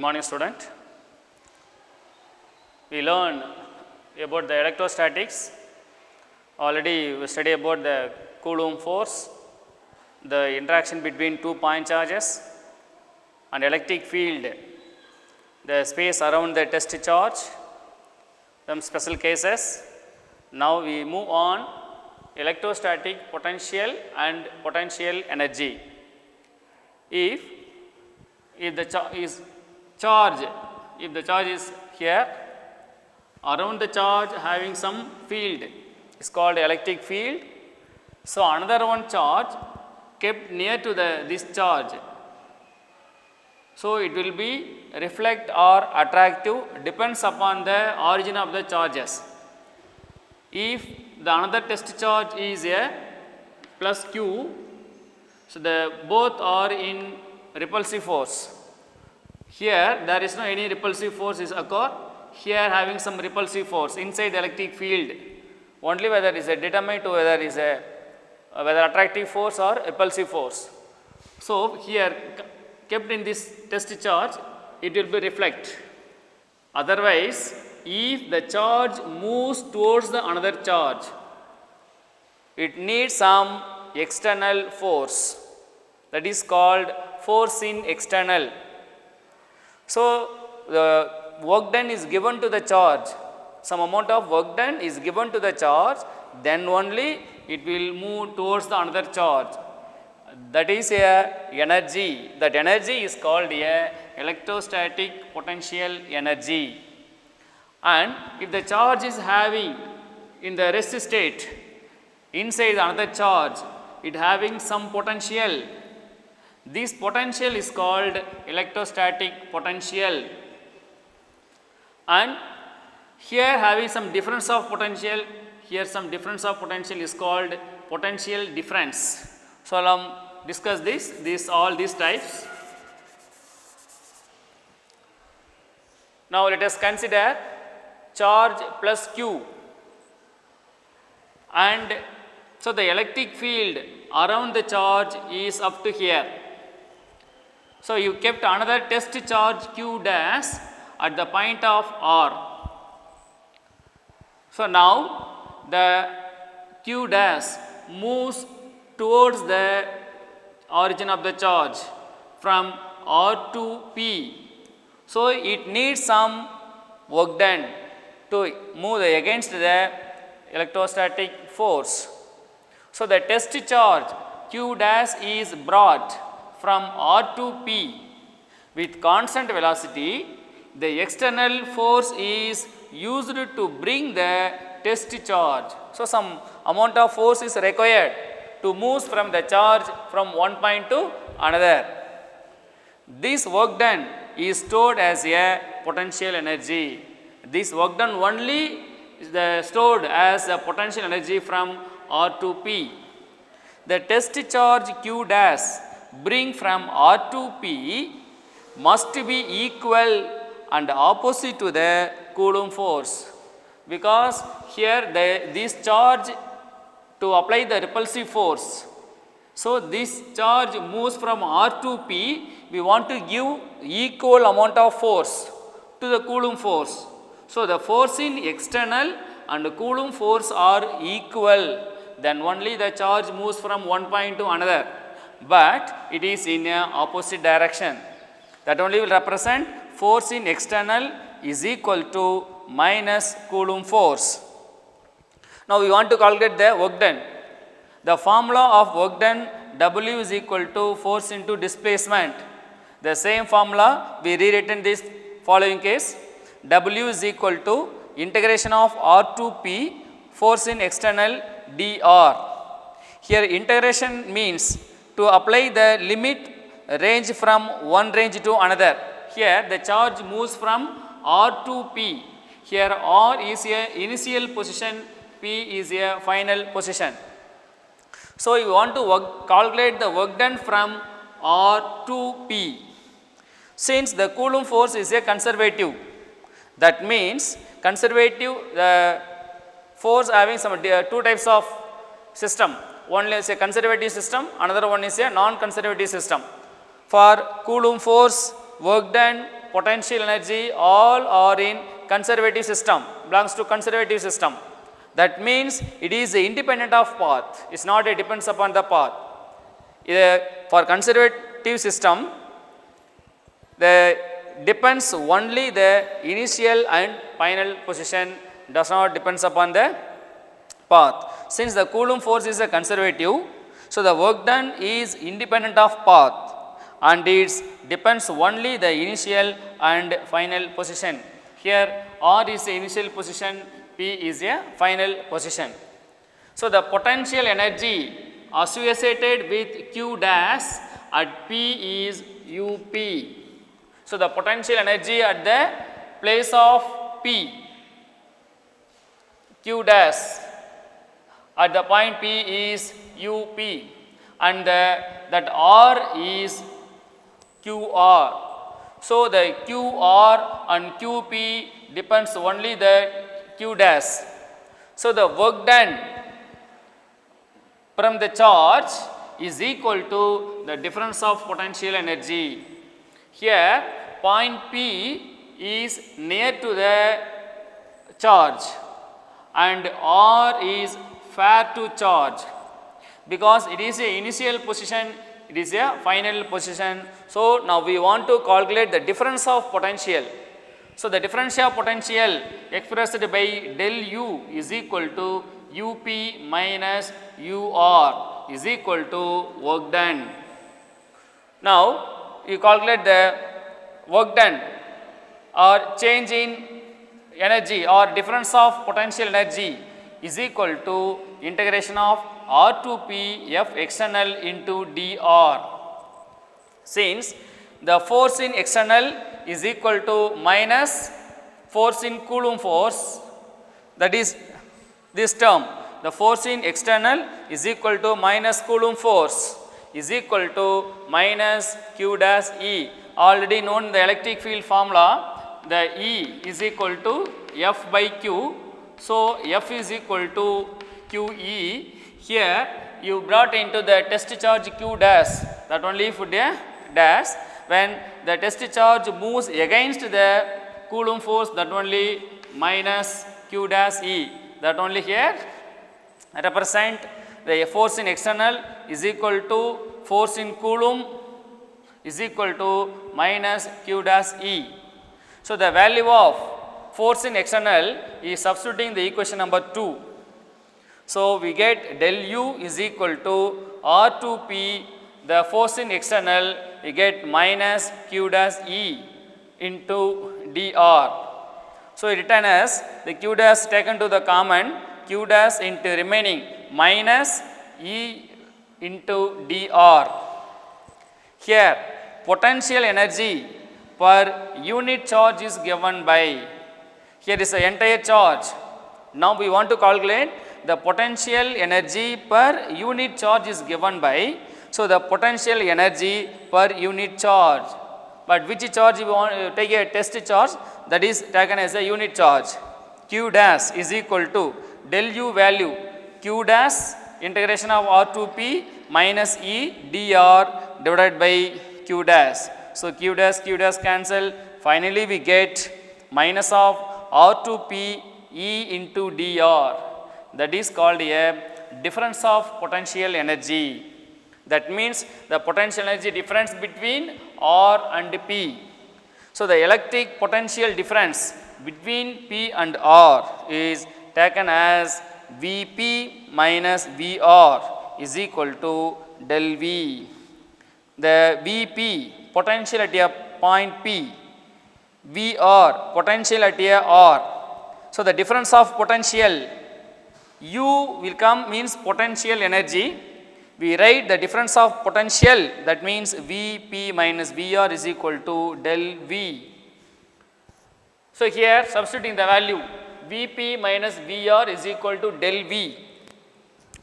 morning, student. We learn about the electrostatics. Already we studied about the Coulomb force, the interaction between two point charges, and electric field, the space around the test charge, some special cases. Now we move on electrostatic potential and potential energy. If the charge is here, around the charge having some field is called electric field. So another one charge kept near to this charge. So it will be reflect or attractive, depends upon the origin of the charges. If the another test charge is a plus Q, so the both are in repulsive force. Here there is no any repulsive force is occur. Here having some repulsive force inside the electric field. Only whether it is determined to whether is a whether attractive force or repulsive force. So here kept in this test charge, it will be reflect. Otherwise, if the charge moves towards the another charge, it needs some external force, that is called force in external. So the work done is given to the charge, some amount of work done is given to the charge, then only it will move towards the another charge. That is a energy. That energy is called a electrostatic potential energy. And if the charge is having in the rest state inside another charge, it having some potential. This potential is called electrostatic potential. And here having some difference of potential, here some difference of potential is called potential difference. So discuss all these types. Now let us consider charge plus Q, and so the electric field around the charge is up to here. So you kept another test charge Q dash at the point of R. So now the Q dash moves towards the origin of the charge from R to P. So it needs some work done to move against the electrostatic force. So the test charge Q dash is brought from R to P with constant velocity. The external force is used to bring the test charge. So some amount of force is required to move from the charge from one point to another. This work done is stored as a potential energy. This work done only is stored as a potential energy from R to P. The test charge Q dash bring from R to P must be equal and opposite to the Coulomb force, because here this charge to apply the repulsive force. So this charge moves from R to P, we want to give equal amount of force to the Coulomb force. So the force in external and Coulomb force are equal, then only the charge moves from one point to another, but it is in a opposite direction. That only will represent force in external is equal to minus Coulomb force. Now we want to calculate the work done. The formula of work done, W is equal to force into displacement. The same formula we rewritten this following case. W is equal to integration of R to P force in external dr. Here integration means to apply the limit range from one range to another. Here the charge moves from R to P. Here R is a initial position, P is a final position. So you want to calculate the work done from R to P. Since the Coulomb force is a conservative, that means conservative force having some two types of system. One is a conservative system, another one is a non-conservative system. For Coulomb force, work done, potential energy, all are in conservative system, belongs to conservative system. That means it is independent of path, it is not it depends upon the path. For conservative system, the depends only the initial and final position, does not depends upon the path. Since the Coulomb force is a conservative, so the work done is independent of path and it depends only the initial and final position. Here R is the initial position, P is a final position. So the potential energy associated with Q dash at P is UP. So the potential energy at the place of P, Q dash at the point P is UP and that R is QR. So the QR and QP depends only the Q dash. So the work done from the charge is equal to the difference of potential energy. Here point P is near to the charge and R is far to charge, because it is a initial position, it is a final position. So now we want to calculate the difference of potential. So the difference of potential expressed by del U is equal to UP minus UR is equal to work done. Now you calculate the work done or change in energy or difference of potential energy is equal to integration of R to P F external into dr. Since the force in external is equal to minus force in Coulomb force, that is this term, the force in external is equal to minus Coulomb force is equal to minus Q dash E. Already known the electric field formula, the E is equal to F by Q. So F is equal to QE. Here you brought into the test charge Q dash, that only put a dash. When the test charge moves against the Coulomb force, that only minus Q dash E, that only here represent the force in external is equal to force in Coulomb is equal to minus Q dash E. So the value of force in external is substituting the equation number 2. So we get del U is equal to R to P, the force in external, we get minus Q dash E into dr. So written as the Q dash taken to the common, Q dash into remaining minus E into dr. Here potential energy per unit charge is given by, here is the entire charge. Now we want to calculate the potential energy per unit charge is given by, so the potential energy per unit charge. But which charge we want to take a test charge, that is taken as a unit charge. Q dash is equal to del U value Q dash integration of R to P minus E dr divided by Q dash. So Q dash cancel, finally we get minus of R to P E into dr, that is called a difference of potential energy. That means the potential energy difference between R and P. So the electric potential difference between P and R is taken as Vp minus Vr is equal to del V. The Vp potential at a point P, Vr potential at a R. So the difference of potential U will come means potential energy. We write the difference of potential, that means Vp minus Vr is equal to del V. So here substituting the value Vp minus Vr is equal to del V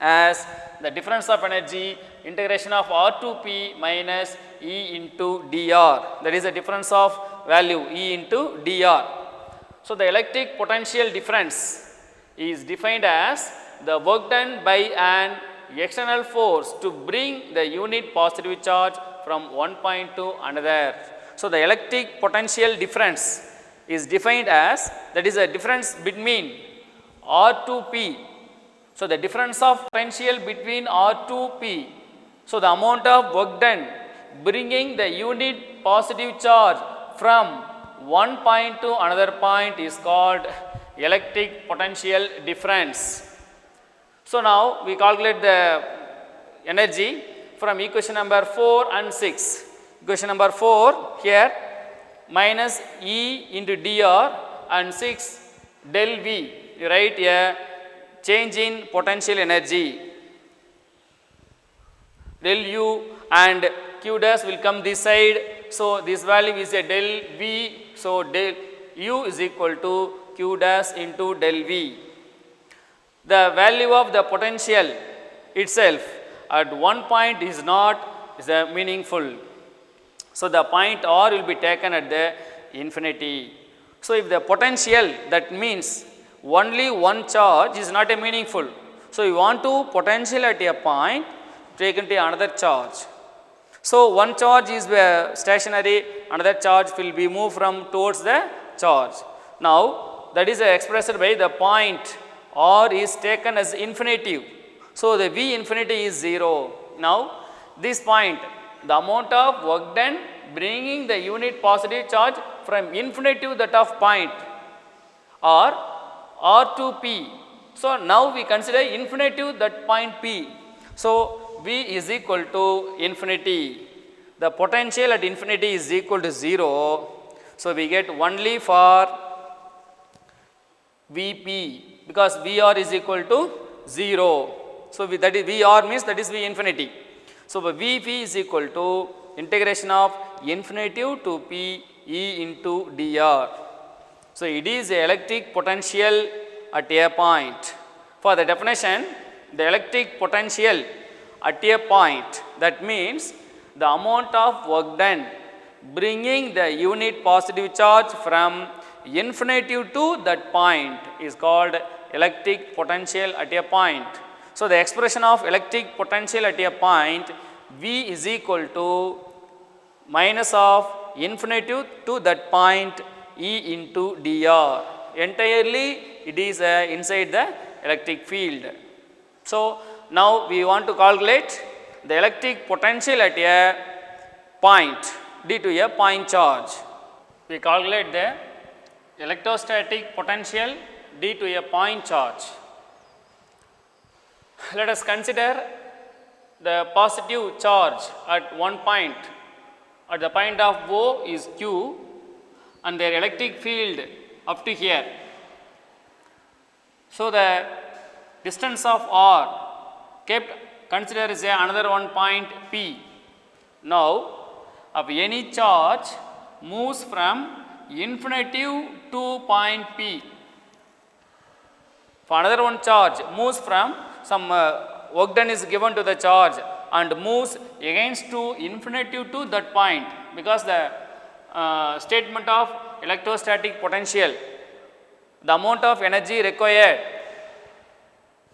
as the difference of energy integration of R to P minus E into dr, that is the difference of value E into dr. So the electric potential difference is defined as the work done by an external force to bring the unit positive charge from one point to another. So, the electric potential difference is defined as, that is the difference between R2P. So, the difference of potential between R2P. So, the amount of work done bringing the unit positive charge from one point to another point is called electric potential difference. So, now we calculate the energy from equation number 4 and 6. Equation number 4 here, minus E into dr, and 6 del V. You write a change in potential energy, del U, and Q dash will come this side. So, this value is a del V. So, del U is equal to Q dash into del V. The value of the potential itself at one point is not meaningful. So, the point R will be taken at the infinity. So, if the potential, that means only one charge is not a meaningful. So, you want to potential at a point taken to another charge. So, one charge is stationary, another charge will be moved from towards the charge. Now, that is expressed by the point R is taken as infinitive. So, the V infinity is 0. Now, this point, the amount of work done bringing the unit positive charge from infinity to that of point or R to P. So, now we consider infinity to that point P. So, V is equal to infinity. The potential at infinity is equal to 0. So, we get only for Vp, because Vr is equal to 0. So, that is Vr means that is V infinity. So, Vp is equal to integration of infinity to P E into dr. So, it is a electric potential at a point. For the definition, the electric potential at a point, that means the amount of work done bringing the unit positive charge from infinity to that point is called electric potential at a point. So, the expression of electric potential at a point, V is equal to minus of infinity to that point E into dr. Entirely it is inside the electric field. So, now we want to calculate the electric potential at a point due to a point charge. We calculate the electrostatic potential due to a point charge. Let us consider the positive charge at one point. At the point of O is Q and their electric field up to here. So, the distance of R kept consider as another one point P. Now, if any charge moves from infinity to point P, for another one charge moves from some work done is given to the charge and moves against to infinity to that point, because the statement of electrostatic potential, the amount of energy required,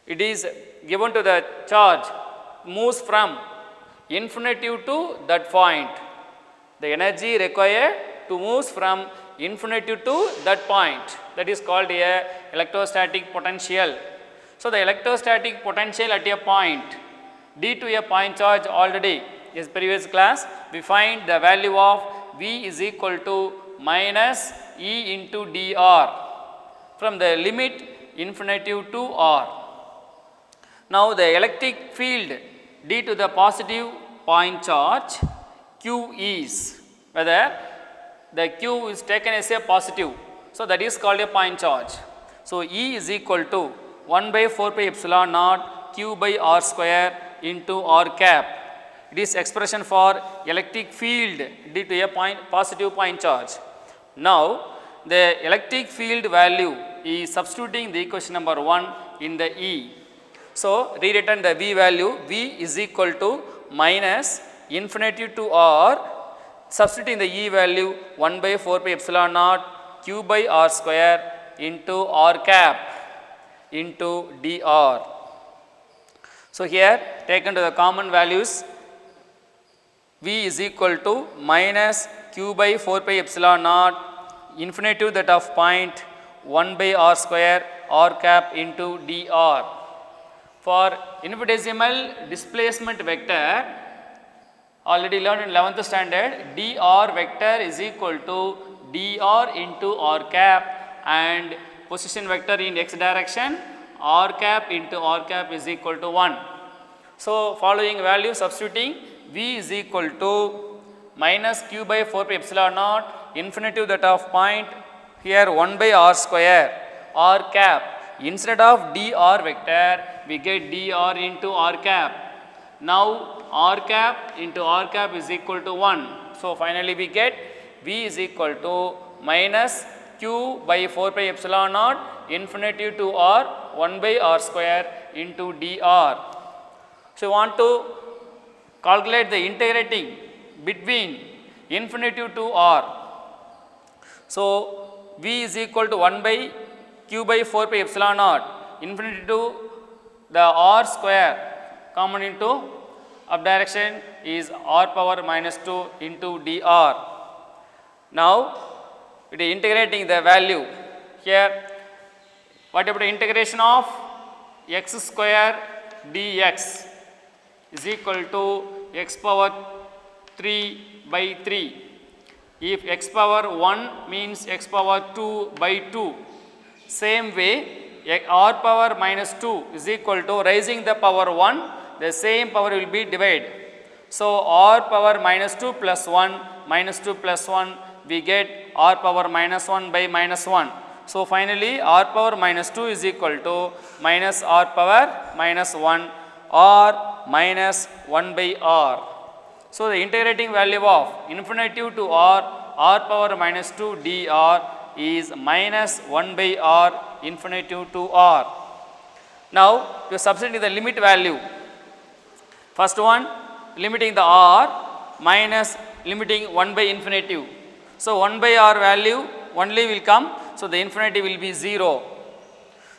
it is given to the charge moves from infinity to that point. The energy required to move from infinity to that point, that is called a electrostatic potential. So, the electrostatic potential at a point due to a point charge already is previous class we find the value of V is equal to minus E into dr from the limit infinity to R. Now, the electric field due to the positive point charge Q is, whether the Q is taken as a positive. So, that is called a point charge. So, E is equal to 1 by 4 pi epsilon naught Q by R square into R cap. It is expression for electric field due to a positive point charge. Now, the electric field value is substituting the equation number 1 in the E. So, rewritten the V value, V is equal to minus infinity to R, substituting the E value 1 by 4 pi epsilon naught Q by R square into R cap into dr. So, here taken to the common values, V is equal to minus q by 4 pi epsilon naught infinity to that of point 1 by r square r cap into dr. For infinitesimal displacement vector, already learned in 11th standard, dr vector is equal to dr into r cap, and position vector in x direction r cap into r cap is equal to 1. So, following value substituting, V is equal to minus q by 4 pi epsilon naught infinity to that of point here 1 by r square r cap. Instead of dr vector, we get dr into r cap. Now, r cap into r cap is equal to 1. So, finally we get V is equal to minus q by 4 pi epsilon naught infinity to r 1 by r square into dr. So, you want to calculate the integrating between infinity to r. So, V is equal to 1 by q by 4 pi epsilon naught infinity to the r square common into up direction is r power minus 2 into dr. Now, it is integrating the value here. What about the integration of x square dx is equal to x power 3 by 3. If x power 1 means x power 2 by 2. Same way, r power minus 2 is equal to raising the power 1, the same power will be divided. So, r power minus 2 plus 1 minus 2 plus 1, we get r power minus 1 by minus 1. So, finally, r power minus 2 is equal to minus r power minus 1 or minus 1 by r. So, the integrating value of infinity to r power minus 2 dr is minus 1 by r infinity to r. Now, you substitute the limit value. First one, limiting the r minus limiting 1 by infinity. So, 1 by r value only will come. So, the infinity will be 0.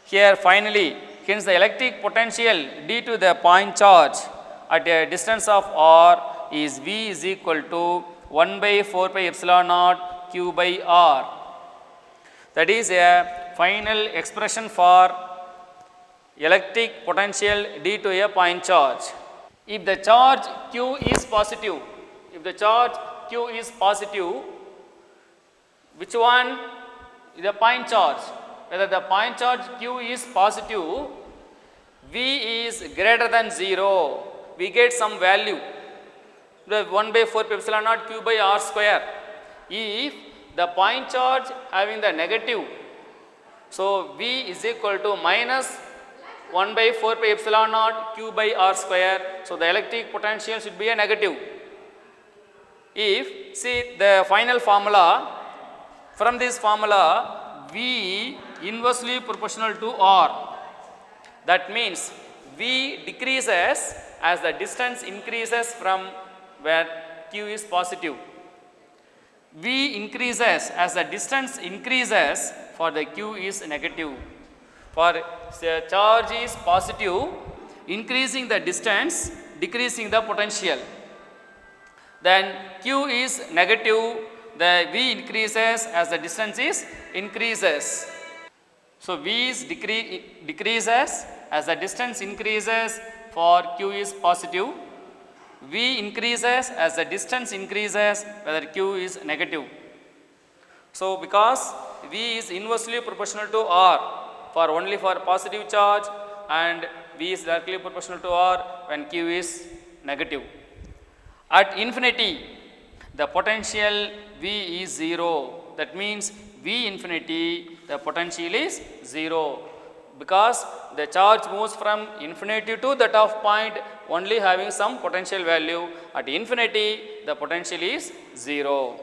Here finally, hence the electric potential due to the point charge at a distance of r is V is equal to 1 by 4 pi epsilon naught q by r. That is a final expression for electric potential due to a point charge. If the charge q is positive, if the charge q is positive, which one is the point charge? Whether the point charge q is positive, V is greater than 0, we get some value, the 1 by 4 pi epsilon naught q by r square. If the point charge having the negative, so V is equal to minus 1 by 4 pi epsilon naught q by r square. So, the electric potential should be a negative. If see the final formula, from this formula V inversely proportional to r. That means V decreases as the distance increases from where q is positive. V increases as the distance increases for the q is negative. For the charge is positive, increasing the distance, decreasing the potential. Then q is negative, the V increases as the distance is increases. So, V is decreases as the distance increases for q is positive. V increases as the distance increases whether q is negative. So, because V is inversely proportional to r for only for positive charge, and V is directly proportional to r when q is negative. At infinity, the potential V is 0. That means V infinity, the potential is 0, because the charge moves from infinity to that of point only having some potential value. At infinity, the potential is 0.